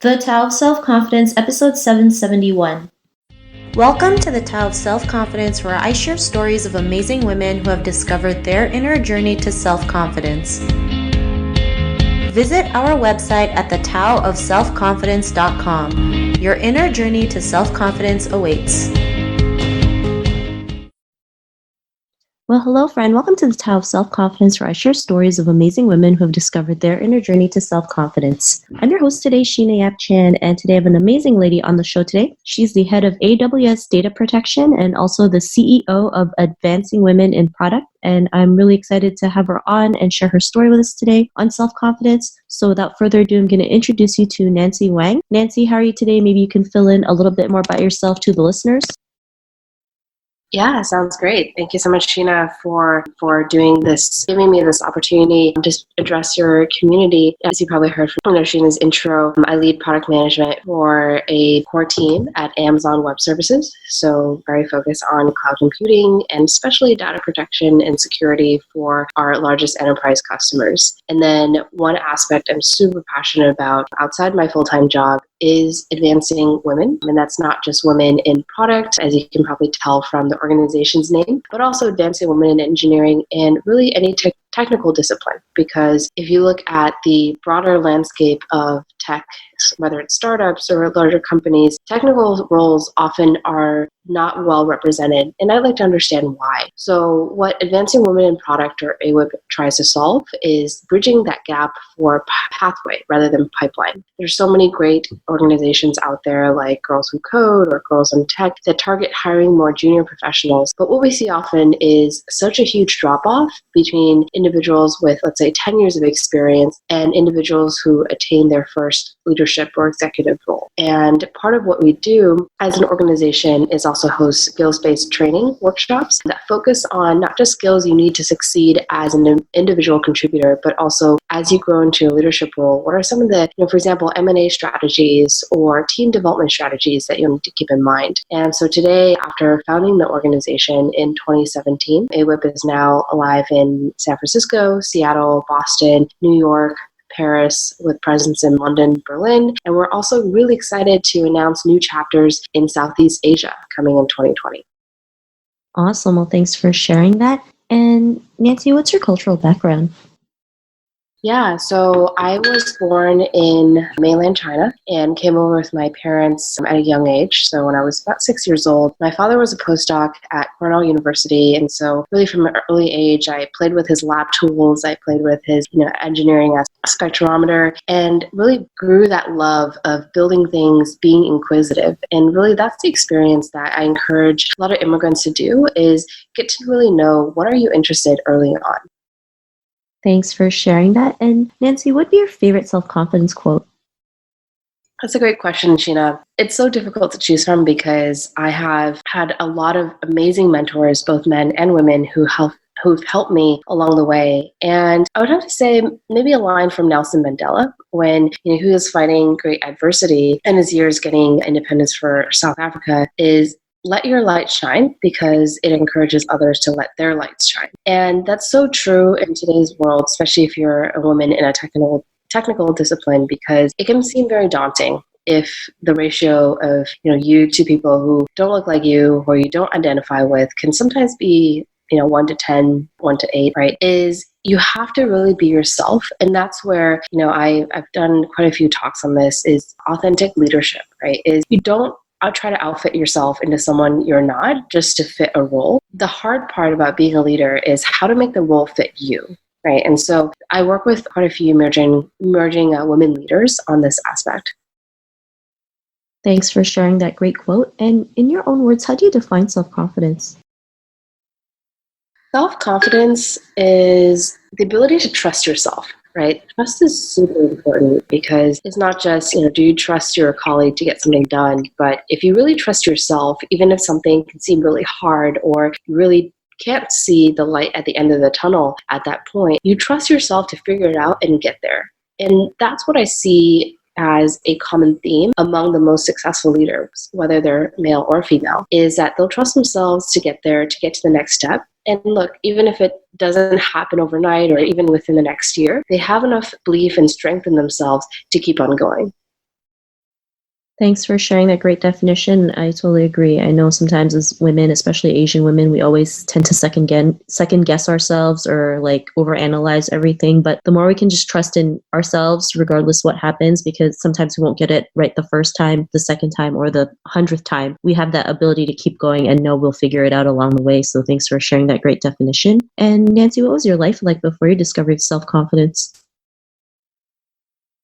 The Tao of Self-Confidence, episode 771. Welcome to the Tao of Self-Confidence, where I share stories of amazing women who have discovered their inner journey to self-confidence. Visit our website at thetaoofselfconfidence.com. Your inner journey to self-confidence awaits. Well, hello, friend. Welcome to the Tao of Self-Confidence, where I share stories of amazing women who have discovered their inner journey to self-confidence. I'm your host today, Sheena Yap Chan, and today I have an amazing lady on the show today. She's the head of AWS Data Protection and also the CEO of Advancing Women in Product. And I'm really excited to have her on and share her story with us today on self-confidence. So without further ado, I'm going to introduce you to Nancy Wang. Nancy, how are you today? Maybe you can fill in a little bit more about yourself to the listeners. Yeah, sounds great. Thank you so much, Sheena, for doing this, giving me this opportunity to address your community. As you probably heard from Sheena's intro, I lead product management for a core team at Amazon Web Services. So very focused on cloud computing and especially data protection and security for our largest enterprise customers. And then one aspect I'm super passionate about outside my full-time job is advancing women. And that's not just women in product, as you can probably tell from the organization's name, but also advancing women in engineering and really any technical discipline. Because if you look at the broader landscape of tech, whether it's startups or larger companies, technical roles often are not well represented, and I'd like to understand why. So what Advancing Women in Product, or AWIP, tries to solve is bridging that gap for pathway rather than pipeline. There's so many great organizations out there like Girls Who Code or Girls in Tech that target hiring more junior professionals, but what we see often is such a huge drop-off between individuals with, let's say, 10 years of experience and individuals who attain their first leadership or executive role. And part of what we do as an organization is also host skills-based training workshops that focus on not just skills you need to succeed as an individual contributor, but also as you grow into a leadership role, what are some of the, for example, M&A strategies or team development strategies that you'll need to keep in mind. And so today, after founding the organization in 2017, AWIP is now alive in San Francisco, Seattle, Boston, New York, Paris, with presence in London, Berlin, and we're also really excited to announce new chapters in Southeast Asia coming in 2020. Awesome. Well, thanks for sharing that. And Nancy, what's your cultural background? Yeah, so I was born in mainland China and came over with my parents at a young age. So when I was about 6 years old, my father was a postdoc at Cornell University. And so really from an early age, I played with his lab tools. I played with his engineering spectrometer and really grew that love of building things, being inquisitive. And really that's the experience that I encourage a lot of immigrants to do, is get to really know what are you interested early on. Thanks for sharing that. And Nancy, what'd be your favorite self-confidence quote? That's a great question, Sheena. It's so difficult to choose from because I have had a lot of amazing mentors, both men and women, who've helped me along the way. And I would have to say maybe a line from Nelson Mandela when he was fighting great adversity in his years getting independence for South Africa is, let your light shine, because it encourages others to let their lights shine. And that's so true in today's world, especially if you're a woman in a technical discipline, because it can seem very daunting if the ratio of you to people who don't look like you or you don't identify with can sometimes be 1 to 10, 1 to 8, right? Is you have to really be yourself. And that's where, I've done quite a few talks on this, is authentic leadership, right? Is you don't try to outfit yourself into someone you're not just to fit a role. The hard part about being a leader is how to make the role fit you, right? And so I work with quite a few emerging women leaders on this aspect. Thanks for sharing that great quote. And in your own words, how do you define self-confidence? Self-confidence is the ability to trust yourself. Right? Trust is super important because it's not just, do you trust your colleague to get something done? But if you really trust yourself, even if something can seem really hard or you really can't see the light at the end of the tunnel at that point, you trust yourself to figure it out and get there. And that's what I see as a common theme among the most successful leaders, whether they're male or female, is that they'll trust themselves to get there, to get to the next step. And look, even if it doesn't happen overnight or even within the next year, they have enough belief and strength in themselves to keep on going. Thanks for sharing that great definition. I totally agree. I know sometimes as women, especially Asian women, we always tend to second guess ourselves or like overanalyze everything. But the more we can just trust in ourselves, regardless what happens, because sometimes we won't get it right the first time, the second time, or the 100th time. We have that ability to keep going and know we'll figure it out along the way. So thanks for sharing that great definition. And Nancy, what was your life like before you discovered self-confidence?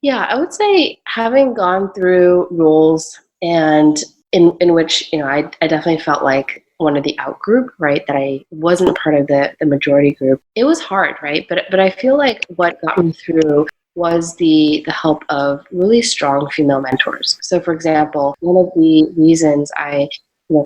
Yeah, I would say having gone through roles and in which, I definitely felt like one of the out group, right? That I wasn't part of the majority group. It was hard, right? But I feel like what got me through was the help of really strong female mentors. So for example, one of the reasons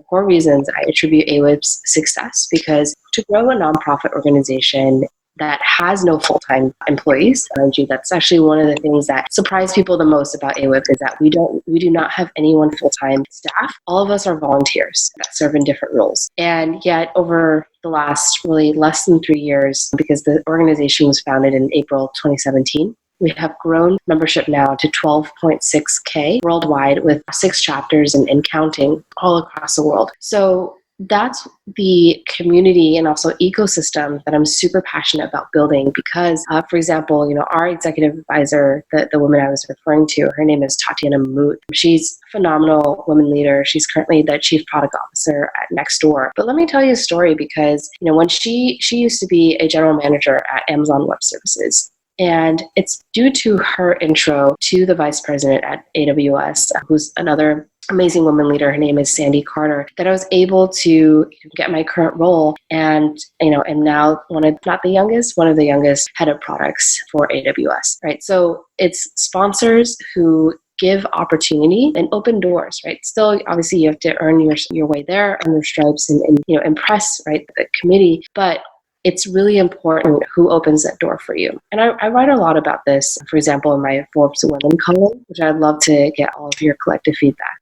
core reasons I attribute AWIP's success because to grow a nonprofit organization that has no full-time employees. That's actually one of the things that surprised people the most about AWIP is that we do not have anyone full-time staff. All of us are volunteers that serve in different roles. And yet over the last really less than 3 years, because the organization was founded in April 2017, we have grown membership now to 12.6K worldwide with 6 chapters and counting all across the world. So that's the community and also ecosystem that I'm super passionate about building because, for example, our executive advisor, the woman I was referring to, her name is Tatiana Mahmood. She's a phenomenal woman leader. She's currently the chief product officer at Nextdoor. But let me tell you a story because, when she used to be a general manager at Amazon Web Services. And it's due to her intro to the vice president at AWS, who's another amazing woman leader. Her name is Sandy Carter, that I was able to get my current role and, am now one of the youngest head of products for AWS, right? So it's sponsors who give opportunity and open doors, right? Still, obviously, you have to earn your way there, earn your stripes and impress, right, the committee. But it's really important who opens that door for you. And I write a lot about this, for example, in my Forbes Women column, which I'd love to get all of your collective feedback.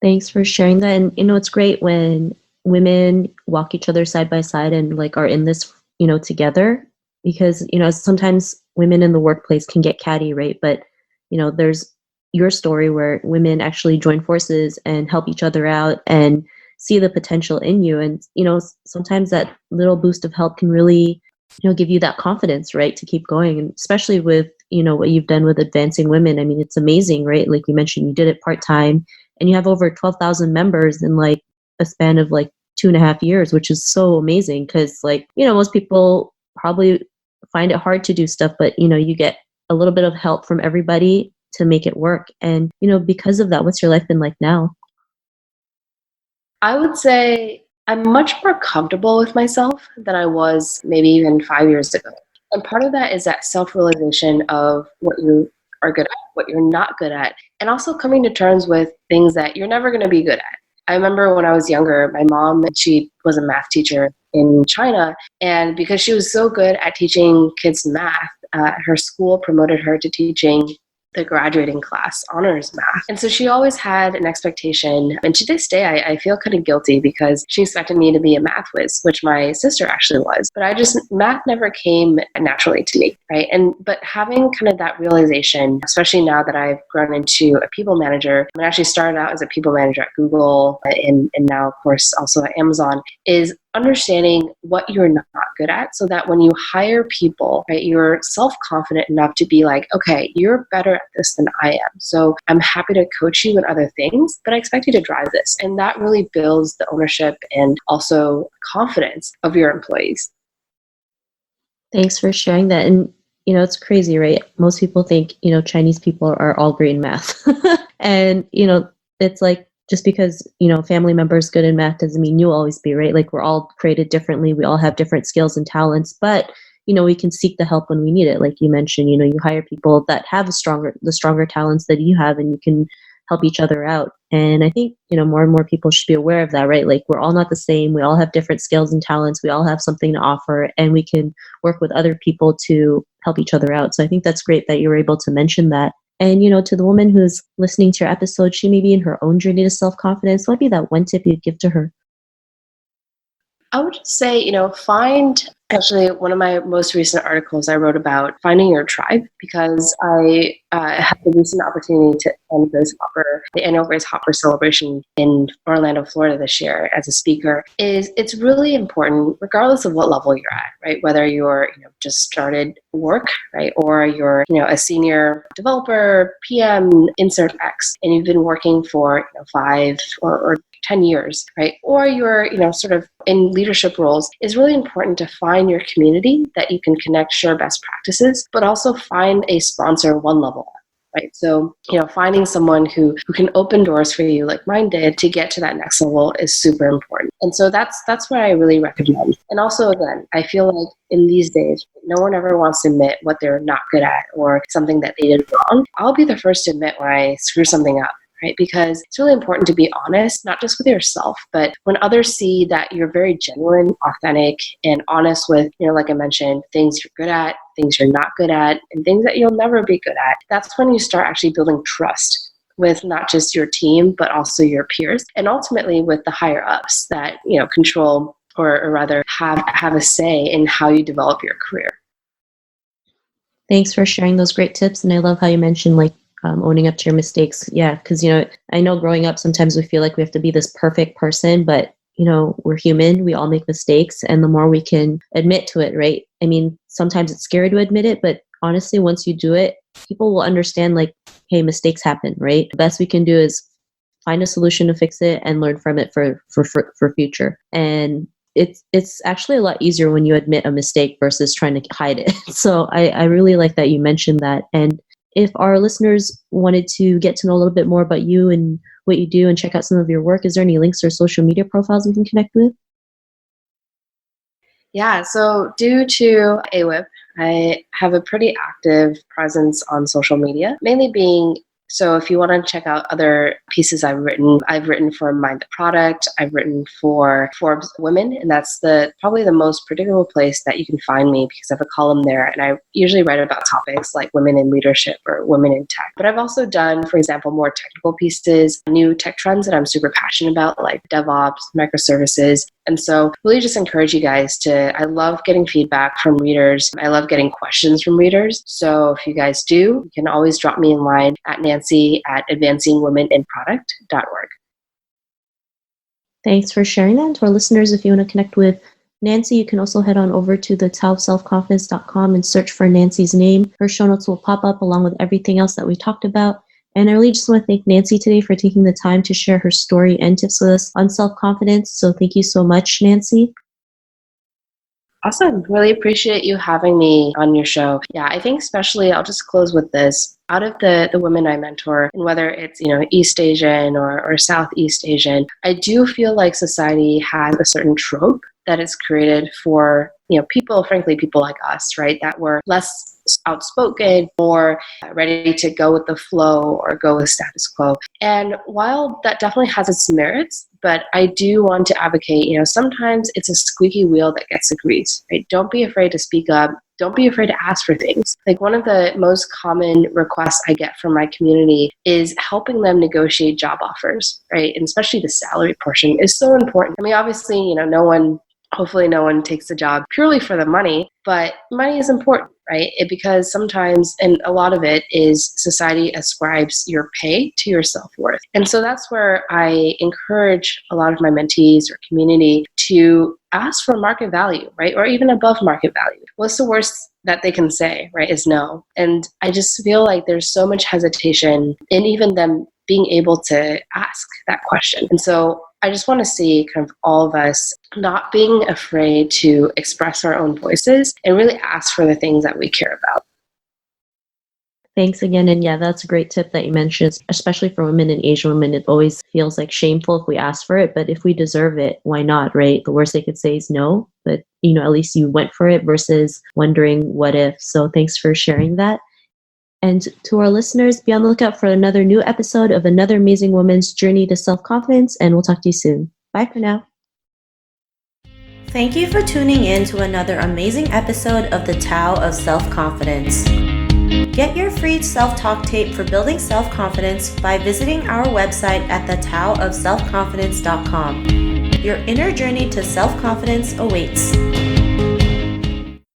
Thanks for sharing that. And it's great when women walk each other side by side and like are in this, together because, sometimes women in the workplace can get catty, right? But, there's your story where women actually join forces and help each other out and see the potential in you. And, sometimes that little boost of help can really, give you that confidence, right, to keep going. And especially with, what you've done with advancing women. I mean, it's amazing, right? Like you mentioned, you did it part-time and you have over 12,000 members in like a span of like 2.5 years, which is so amazing. Cause like, most people probably find it hard to do stuff, but you get a little bit of help from everybody to make it work. And, because of that, what's your life been like now? I would say I'm much more comfortable with myself than I was maybe even 5 years ago. And part of that is that self-realization of what you are good at, what you're not good at, and also coming to terms with things that you're never going to be good at. I remember when I was younger, my mom, she was a math teacher in China. And because she was so good at teaching kids math, her school promoted her to teaching the graduating class, honors math. And so she always had an expectation. And to this day, I feel kind of guilty because she expected me to be a math whiz, which my sister actually was. But math never came naturally to me, right? But having kind of that realization, especially now that I've grown into a people manager, I actually started out as a people manager at Google and now, of course, also at Amazon, is understanding what you're not good at so that when you hire people, right, you're self-confident enough to be like, okay, you're better at this than I am. So I'm happy to coach you in other things, but I expect you to drive this. And that really builds the ownership and also confidence of your employees. Thanks for sharing that. And, it's crazy, right? Most people think, Chinese people are all great in math. And, it's like, just because, family members good in math doesn't mean you'll always be, right? Like we're all created differently. We all have different skills and talents, but, we can seek the help when we need it. Like you mentioned, you hire people that have the stronger talents that you have, and you can help each other out. And I think, more and more people should be aware of that, right? Like we're all not the same. We all have different skills and talents. We all have something to offer, and we can work with other people to help each other out. So I think that's great that you were able to mention that. And, to the woman who's listening to your episode, she may be in her own journey to self-confidence. What would be that one tip you'd give to her? I would just say, find Actually, one of my most recent articles I wrote about finding your tribe, because I had the recent opportunity to attend the annual Grace Hopper celebration in Orlando, Florida this year as a speaker. It's really important, regardless of what level you're at, right? Whether you're just started work, right, or you're a senior developer, PM, insert X, and you've been working for 5 or 10 years, right? Or you're, sort of in leadership roles, is really important to find your community that you can connect, share best practices, but also find a sponsor one level up, right? So, finding someone who can open doors for you like mine did to get to that next level is super important. And so that's what I really recommend. And also, again, I feel like in these days, no one ever wants to admit what they're not good at or something that they did wrong. I'll be the first to admit when I screw something up, right? Because it's really important to be honest, not just with yourself, but when others see that you're very genuine, authentic, and honest with, like I mentioned, things you're good at, things you're not good at, and things that you'll never be good at. That's when you start actually building trust with not just your team, but also your peers, and ultimately with the higher ups that, control or rather have a say in how you develop your career. Thanks for sharing those great tips. And I love how you mentioned owning up to your mistakes. Yeah, because, I know growing up, sometimes we feel like we have to be this perfect person, but, we're human. We all make mistakes. And the more we can admit to it, right? I mean, sometimes it's scary to admit it, but honestly, once you do it, people will understand hey, mistakes happen, right? The best we can do is find a solution to fix it and learn from it for future. And it's actually a lot easier when you admit a mistake versus trying to hide it. So I really like that you mentioned that. And if our listeners wanted to get to know a little bit more about you and what you do and check out some of your work, is there any links or social media profiles we can connect with? Yeah, so due to AWIP, I have a pretty active presence on social media, mainly being so if you want to check out other pieces I've written for Mind the Product, I've written for Forbes Women, and that's probably the most predictable place that you can find me because I have a column there, and I usually write about topics like women in leadership or women in tech. But I've also done, for example, more technical pieces, new tech trends that I'm super passionate about, like DevOps, microservices. And so really just encourage you guys I love getting feedback from readers. I love getting questions from readers. So if you guys do, you can always drop me in line at nancy@advancingwomeninproduct.org. Thanks for sharing that. And to our listeners, if you want to connect with Nancy, you can also head on over to the taoofselfconfidence.com and search for Nancy's name. Her show notes will pop up along with everything else that we talked about. And I really just want to thank Nancy today for taking the time to share her story and tips with us on self-confidence. So thank you so much, Nancy. Awesome. Really appreciate you having me on your show. Yeah, I think especially, I'll just close with this. Out of the women I mentor, and whether it's, East Asian or Southeast Asian, I do feel like society has a certain trope that is created for, people like us, right? That we're less outspoken, more ready to go with the flow or go with status quo. And while that definitely has its merits, but I do want to advocate, sometimes it's a squeaky wheel that gets the grease, right? Don't be afraid to speak up. Don't be afraid to ask for things. Like one of the most common requests I get from my community is helping them negotiate job offers, right? And especially the salary portion is so important. I mean, obviously, hopefully no one takes the job purely for the money, but money is important, right? Because sometimes, and a lot of it is society ascribes your pay to your self-worth. And so that's where I encourage a lot of my mentees or community to ask for market value, right? Or even above market value. What's the worst that they can say, right, is no. And I just feel like there's so much hesitation in even them being able to ask that question. And so I just want to see kind of all of us not being afraid to express our own voices and really ask for the things that we care about. Thanks again. And yeah, that's a great tip that you mentioned, especially for women and Asian women. It always feels like shameful if we ask for it, but if we deserve it, why not, right? The worst they could say is no, but at least you went for it versus wondering what if. So thanks for sharing that. And to our listeners, be on the lookout for another new episode of another amazing woman's journey to self-confidence, and we'll talk to you soon. Bye for now. Thank you for tuning in to another amazing episode of the Tao of Self-Confidence. Get your free self-talk tape for building self-confidence by visiting our website at thetaoofselfconfidence.com. Your inner journey to self-confidence awaits.